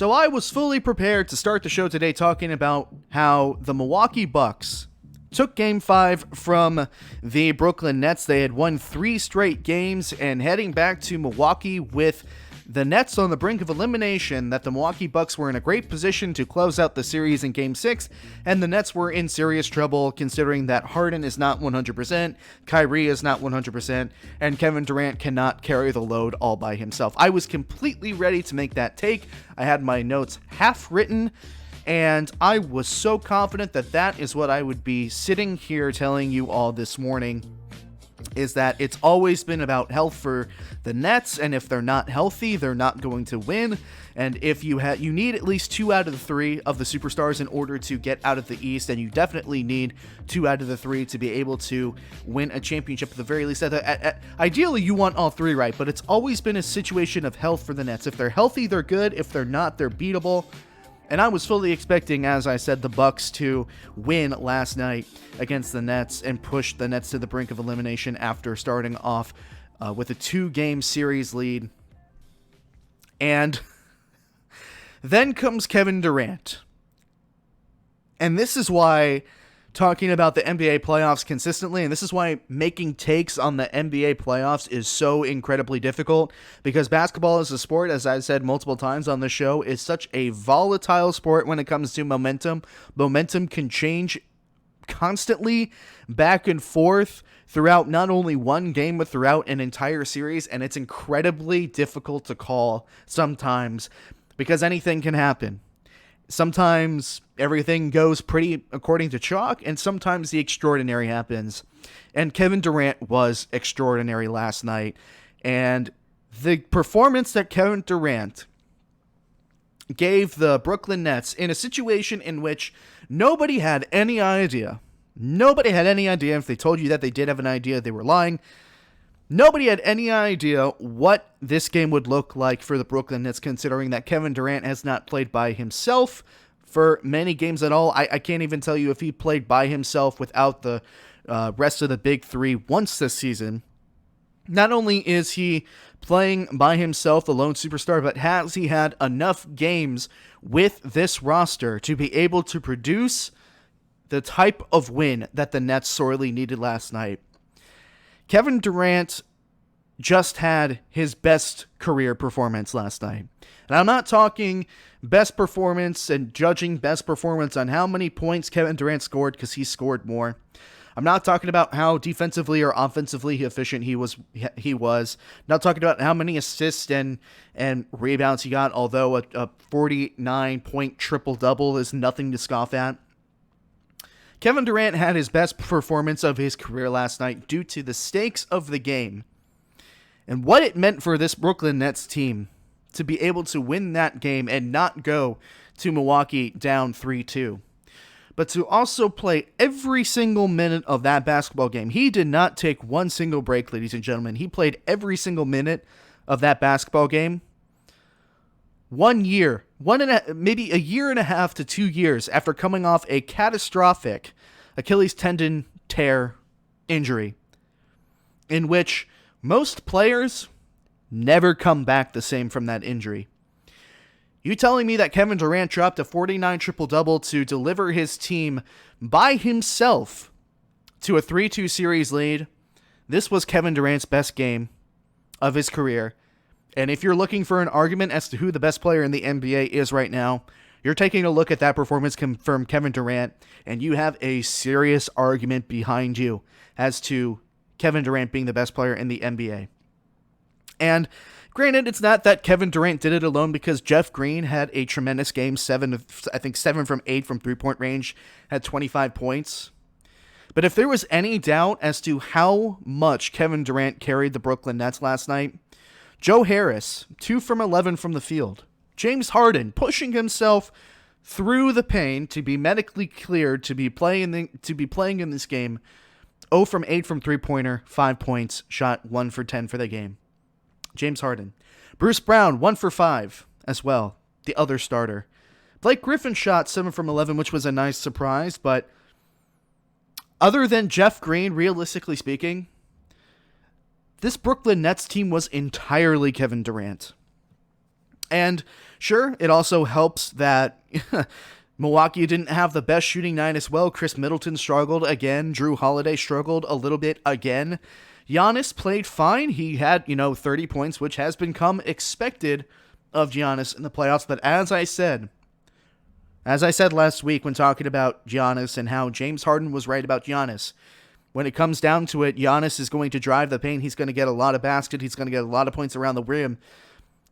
So I was fully prepared to start the show today talking about how the Milwaukee Bucks took Game 5 from the Brooklyn Nets. They had won 3 straight games, and heading back to Milwaukee with the Nets on the brink of elimination, that the Milwaukee Bucks were in a great position to close out the series in Game 6, and the Nets were in serious trouble considering that Harden is not 100%, Kyrie is not 100%, and Kevin Durant cannot carry the load all by himself. I was completely ready to make that take. I had my notes half written, and I was so confident that that is what I would be sitting here telling you all this morning, is that it's always been about health for the Nets, and if they're not healthy, they're not going to win. And if you need at least 2 out of the 3 of the superstars in order to get out of the East, and you definitely need 2 out of the 3 to be able to win a championship at the very least. Ideally, you want all 3, right? But it's always been a situation of health for the Nets. If they're healthy, they're good. If they're not, they're beatable. And I was fully expecting, as I said, the Bucks to win last night against the Nets and push the Nets to the brink of elimination after starting off with a 2-game series lead. And then comes Kevin Durant. And this is why talking about the NBA playoffs consistently, and this is why making takes on the NBA playoffs is so incredibly difficult, because basketball as a sport, as I've said multiple times on the show, is such a volatile sport when it comes to momentum. Momentum can change constantly back and forth throughout not only one game, but throughout an entire series, and it's incredibly difficult to call sometimes because anything can happen. Sometimes everything goes pretty according to chalk, and sometimes the extraordinary happens. And Kevin Durant was extraordinary last night. And the performance that Kevin Durant gave the Brooklyn Nets in a situation in which nobody had any idea. Nobody had any idea. If they told you that they did have an idea, they were lying. Nobody had any idea what this game would look like for the Brooklyn Nets, considering that Kevin Durant has not played by himself for many games at all. I can't even tell you if he played by himself without the rest of the big 3 once this season. Not only is he playing by himself, the lone superstar, but has he had enough games with this roster to be able to produce the type of win that the Nets sorely needed last night? Kevin Durant just had his best career performance last night. And I'm not talking best performance and judging best performance on how many points Kevin Durant scored, because he scored more. I'm not talking about how defensively or offensively efficient he was. Not talking about how many assists and rebounds he got, although a 49-point triple-double is nothing to scoff at. Kevin Durant had his best performance of his career last night due to the stakes of the game and what it meant for this Brooklyn Nets team to be able to win that game and not go to Milwaukee down 3-2, but to also play every single minute of that basketball game. He did not take one single break, ladies and gentlemen. He played every single minute of that basketball game. 1 year, maybe a year and a half to 2 years after coming off a catastrophic Achilles tendon tear injury, in which most players never come back the same from that injury. You telling me that Kevin Durant dropped a 49 triple-double to deliver his team by himself to a 3-2 series lead? This was Kevin Durant's best game of his career. And if you're looking for an argument as to who the best player in the NBA is right now, you're taking a look at that performance from Kevin Durant, and you have a serious argument behind you as to Kevin Durant being the best player in the NBA. And granted, it's not that Kevin Durant did it alone, because Jeff Green had a tremendous game, 7 from 8 from three-point range, had 25 points. But if there was any doubt as to how much Kevin Durant carried the Brooklyn Nets last night, Joe Harris, 2 from 11 from the field. James Harden pushing himself through the pain to be medically cleared to be playing in this game. 0 from 8 from three-pointer, 5 points, shot 1 for 10 for the game. James Harden. Bruce Brown, 1 for 5 as well, the other starter. Blake Griffin shot 7 from 11, which was a nice surprise, but other than Jeff Green, realistically speaking, this Brooklyn Nets team was entirely Kevin Durant. And sure, it also helps that Milwaukee didn't have the best shooting night as well. Chris Middleton struggled again. Drew Holiday struggled a little bit again. Giannis played fine. He had, 30 points, which has become expected of Giannis in the playoffs. But as I said last week when talking about Giannis and how James Harden was right about Giannis, when it comes down to it, Giannis is going to drive the paint. He's going to get a lot of baskets. He's going to get a lot of points around the rim.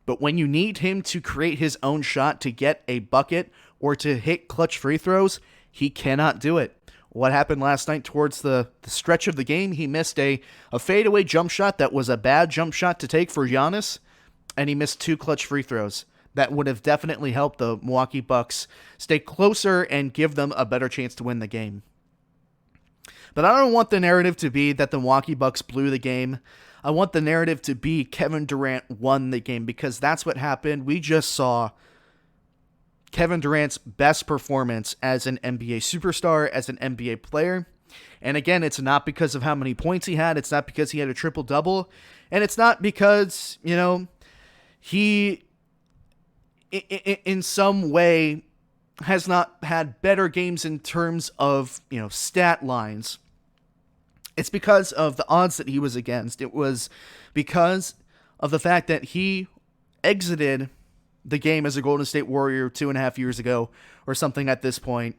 But when you need him to create his own shot to get a bucket or to hit clutch free throws, he cannot do it. What happened last night towards the stretch of the game, he missed a fadeaway jump shot that was a bad jump shot to take for Giannis, and he missed 2 clutch free throws. That would have definitely helped the Milwaukee Bucks stay closer and give them a better chance to win the game. But I don't want the narrative to be that the Milwaukee Bucks blew the game. I want the narrative to be Kevin Durant won the game, because that's what happened. We just saw Kevin Durant's best performance as an NBA superstar, as an NBA player. And again, it's not because of how many points he had. It's not because he had a triple-double. And it's not because, he, in some way, has not had better games in terms of, stat lines. It's because of the odds that he was against. It was because of the fact that he exited the game as a Golden State Warrior 2.5 years ago or something at this point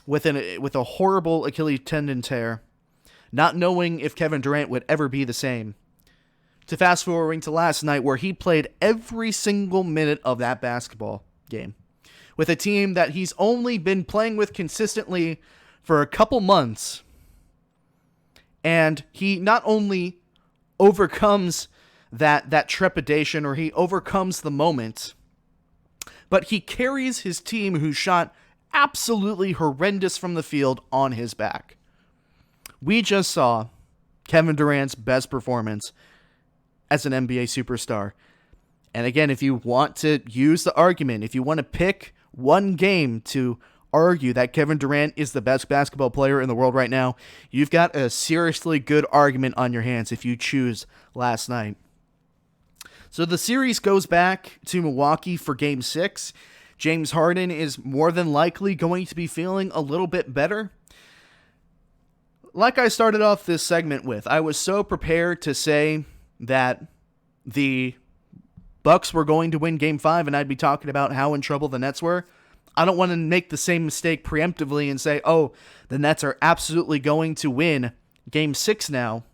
with a horrible Achilles tendon tear, not knowing if Kevin Durant would ever be the same. To fast forwarding to last night, where he played every single minute of that basketball game with a team that he's only been playing with consistently for a couple months. And he not only overcomes that trepidation, or he overcomes the moment, but he carries his team, who shot absolutely horrendous from the field, on his back. We just saw Kevin Durant's best performance as an NBA superstar. And again, if you want to use the argument, if you want to pick one game to argue that Kevin Durant is the best basketball player in the world right now, you've got a seriously good argument on your hands if you choose last night. So the series goes back to Milwaukee for Game 6. James Harden is more than likely going to be feeling a little bit better. Like I started off this segment with, I was so prepared to say that the Bucks were going to win Game 5, and I'd be talking about how in trouble the Nets were. I don't want to make the same mistake preemptively and say, oh, the Nets are absolutely going to win Game 6 now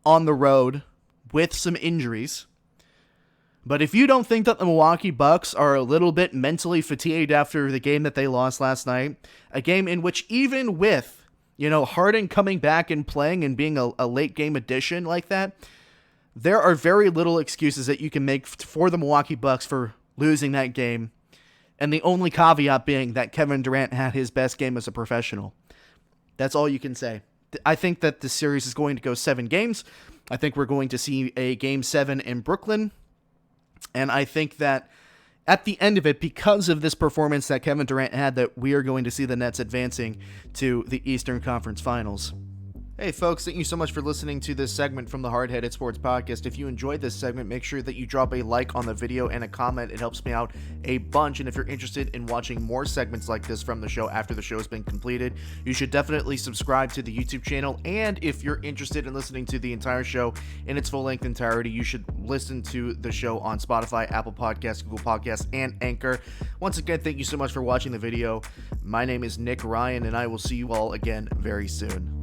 on the road with some injuries. But if you don't think that the Milwaukee Bucks are a little bit mentally fatigued after the game that they lost last night, a game in which even with, Harden coming back and playing and being a late game addition like that, there are very little excuses that you can make for the Milwaukee Bucks for losing that game. And the only caveat being that Kevin Durant had his best game as a professional. That's all you can say. I think that the series is going to go 7 games. I think we're going to see a Game 7 in Brooklyn. And I think that at the end of it, because of this performance that Kevin Durant had, that we are going to see the Nets advancing to the Eastern Conference Finals. Hey folks, thank you so much for listening to this segment from the Hard-Headed Sports Podcast. If you enjoyed this segment, make sure that you drop a like on the video and a comment. It helps me out a bunch. And if you're interested in watching more segments like this from the show after the show has been completed, you should definitely subscribe to the YouTube channel. And if you're interested in listening to the entire show in its full-length entirety, you should listen to the show on Spotify, Apple Podcasts, Google Podcasts, and Anchor. Once again, thank you so much for watching the video. My name is Nick Ryan, and I will see you all again very soon.